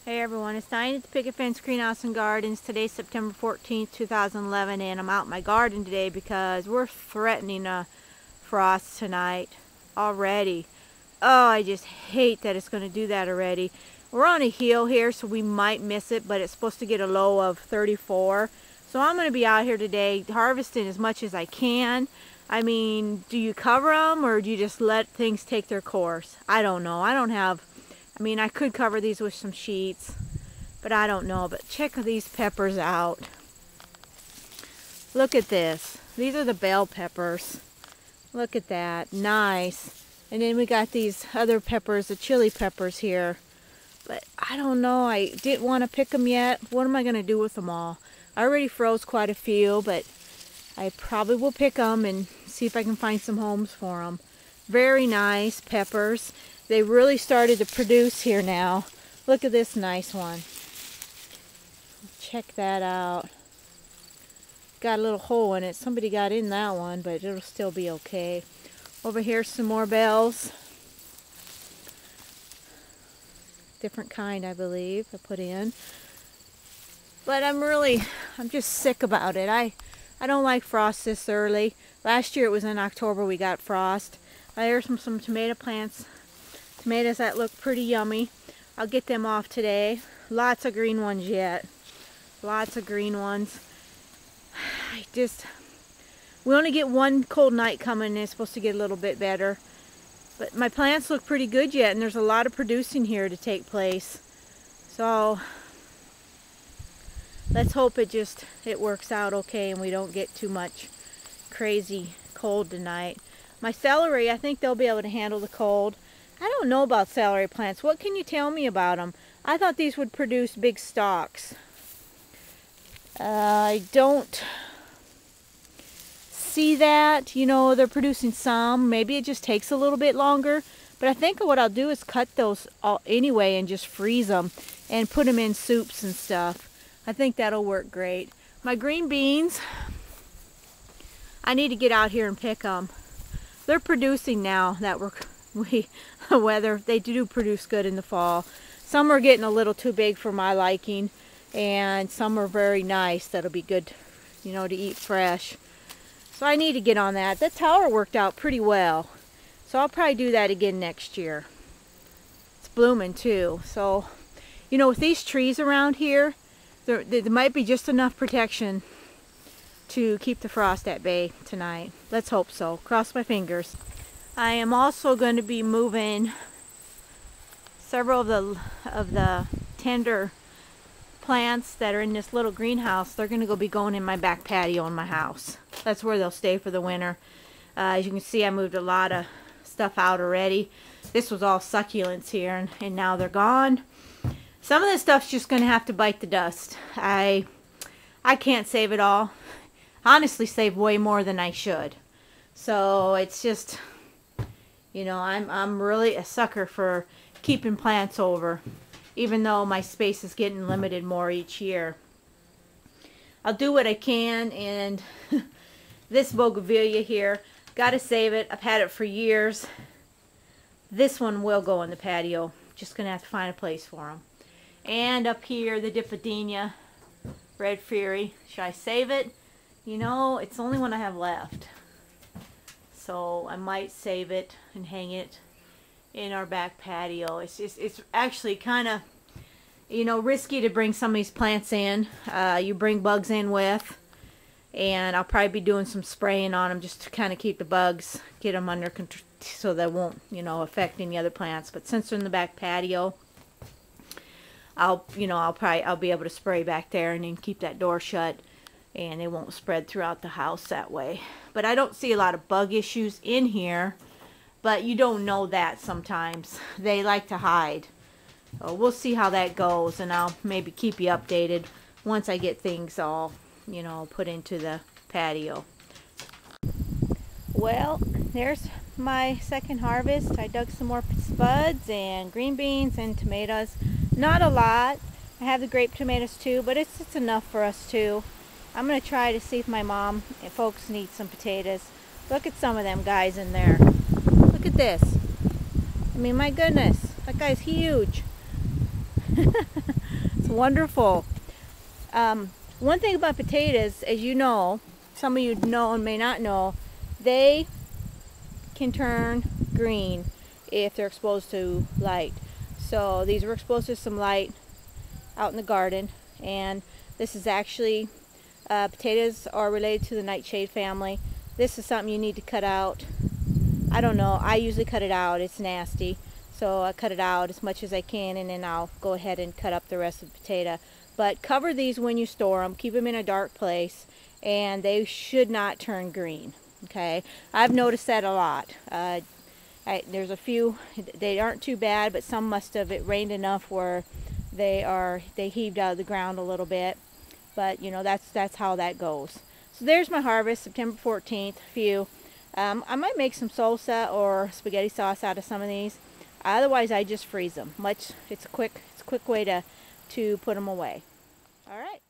Hey everyone, it's Diane at the Picket Fence Greenhouse and Gardens. Today's September 14th, 2011, and I'm out in my garden today because we're threatening a frost tonight already. Oh, I just hate that it's going to do that already. We're on a hill here, so we might miss it, but it's supposed to get a low of 34. So I'm going to be out here today harvesting as much as I can. I mean, do you cover them or do you just let things take their course? I don't know. I mean, I could cover these with some sheets, but I don't know. But check these peppers out. Look at this. These are the bell peppers. Look at that. Nice. And then we got these other peppers, the chili peppers here. But I don't know. I didn't want to pick them yet. What am I going to do with them all? I already froze quite a few, but I probably will pick them and see if I can find some homes for them. Very nice peppers. They really started to produce here now. Look at this nice one. Check that out. Got a little hole in it. Somebody got in that one, but it'll still be okay. Over here, some more bells. Different kind, I believe, I put in. But I'm just sick about it. I don't like frost this early. Last year it was in October we got frost. There's some tomato plants. Tomatoes that look pretty yummy. I'll get them off today. Lots of green ones yet. Lots of green ones. We only get one cold night coming and it's supposed to get a little bit better. But my plants look pretty good yet, and there's a lot of producing here to take place. So let's hope it works out okay and we don't get too much crazy cold tonight. My celery, I think they'll be able to handle the cold. I don't know about celery plants. What can you tell me about them? I thought these would produce big stalks. I don't see that. You know, they're producing some. Maybe it just takes a little bit longer. But I think what I'll do is cut those anyway and just freeze them and put them in soups and stuff. I think that'll work great. My green beans, I need to get out here and pick them. They're producing now that the weather, they do produce good in the fall. Some are getting a little too big for my liking, and some are very nice that'll be good, you know, to eat fresh. So I need to get on that. That tower worked out pretty well, so I'll probably do that again next year. It's blooming too, so you know, with these trees around here, there might be just enough protection to keep the frost at bay tonight. Let's hope so. Cross my fingers. I am also going to be moving several of the tender plants that are in this little greenhouse. They're going to be going in my back patio in my house. That's where they'll stay for the winter. As you can see, I moved a lot of stuff out already. This was all succulents here, and now they're gone. Some of this stuff's just going to have to bite the dust. I can't save it all. Honestly, save way more than I should. So it's just, you know, I'm really a sucker for keeping plants over, even though my space is getting limited more each year. I'll do what I can, and this bougainvillea here, gotta save it. I've had it for years. This one will go in the patio. Just gonna have to find a place for them. And up here, the dipodenia, red fury. Should I save it? You know, it's the only one I have left. So I might save it and hang it in our back patio. It's actually kind of, you know, risky to bring some of these plants in. You bring bugs in with, and I'll probably be doing some spraying on them just to kind of keep the bugs, get them under control so they won't, you know, affect any other plants. But since they're in the back patio, I'll be able to spray back there and then keep that door shut, and they won't spread throughout the house that way. But I don't see a lot of bug issues in here, but you don't know that sometimes. They like to hide. So we'll see how that goes, and I'll maybe keep you updated once I get things all, you know, put into the patio. Well, there's my second harvest. I dug some more spuds and green beans and tomatoes. Not a lot. I have the grape tomatoes too, but it's enough for us too. I'm going to try to see if my mom and folks need some potatoes. Look at some of them guys in there. Look at this. I mean, my goodness. That guy's huge. It's wonderful. One thing about potatoes, as you know, some of you know and may not know, they can turn green if they're exposed to light. So these were exposed to some light out in the garden, and this is actually potatoes are related to the nightshade family. This is something you need to cut out. I don't know, I usually cut it out. It's nasty, so I cut it out as much as I can, and then I'll go ahead and cut up the rest of the potato. But cover these when you store them. Keep them in a dark place, and they should not turn green. Okay, I've noticed that a lot. There's a few, they aren't too bad, but some must have, it rained enough where they heaved out of the ground a little bit. But you know, that's how that goes. So there's my harvest, September 14th. Few. I might make some salsa or spaghetti sauce out of some of these. Otherwise, I just freeze them. It's a quick way to put them away. All right.